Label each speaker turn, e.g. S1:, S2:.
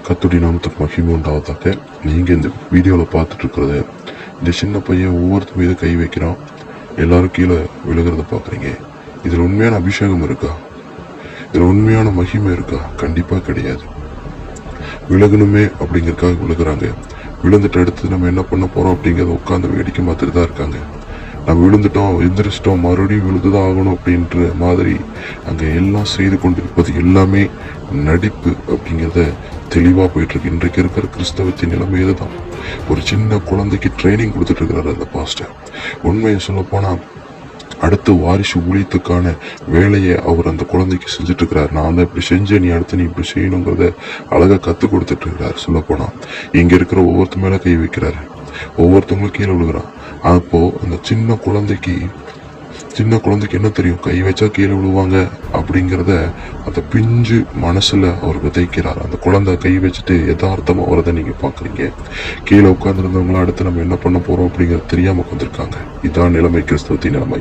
S1: கர்த்தருடைய நாமத்துக்கு மகிமை உண்டாவதாக. நீங்கள் இந்த வீடியோவில் பார்த்துட்டு இருக்கிறது, இந்த சின்ன பையன் ஒவ்வொருத்தர் மீது கை வைக்கிறான், எல்லாரும் கீழே விழுகிறத பார்க்குறீங்க. இதில் உண்மையான அபிஷேகம் இருக்கா? இதில் உண்மையான மகிமை இருக்கா? கண்டிப்பாக கிடையாது. விலகணுமே அப்படிங்கிறதுக்காக விழுகிறாங்க. விழுந்துட்டு அடுத்து நம்ம என்ன பண்ண போகிறோம் அப்படிங்கிறத உட்காந்து வேடிக்கை பார்த்துட்டு தான் இருக்காங்க. நம்ம விழுந்துட்டோம், எந்திரிச்சிட்டோம், மறுபடியும் விழுந்துதான் ஆகணும் அப்படின்ற மாதிரி அங்கே எல்லாம் செய்து கொண்டிருப்பது எல்லாமே நடிப்பு அப்படிங்கிறத தெளிவாக போயிட்டுருக்கு. இன்றைக்கு இருக்கிற கிறிஸ்தவத்தின் நிலைமை இதுதான். ஒரு சின்ன குழந்தைக்கு ட்ரைனிங் கொடுத்துட்டு இருக்கிறாரு அந்த பாஸ்டர். உண்மையை சொல்ல போனால் அடுத்த வாரிசு ஊழியத்துக்கான வேலையை அவர் அந்த குழந்தைக்கு செஞ்சுட்டு இருக்கிறார். நான் தான் இப்படி செஞ்சேன், நீ அடுத்து நீ இப்படி செய்யணுங்கிறத அழகாக கற்றுக் கொடுத்துட்டு இருக்கிறார். சொல்ல போனால் இங்கே இருக்கிற ஒவ்வொருத்த மேலே கை வைக்கிறாரு, ஒவ்வொருத்தவங்களும் கீழே விழுகிறான். அப்போ அந்த சின்ன குழந்தைக்கு என்ன தெரியும்? கை வச்சா கீழே விழுவாங்க அப்படிங்கிறத அந்த பிஞ்சு மனசுல அவர் விதைக்கிறார். அந்த குழந்தை கை வச்சுட்டு யதார்த்தமா வரதை நீங்க பாக்குறீங்க. கீழே உட்கார்ந்துருந்தவங்களாம் அடுத்து நம்ம என்ன பண்ண போறோம் அப்படிங்கிறது தெரியாம உட்காந்துருக்காங்க. இதான் நிலைமை, கிறிஸ்தவத்தின் நிலைமை.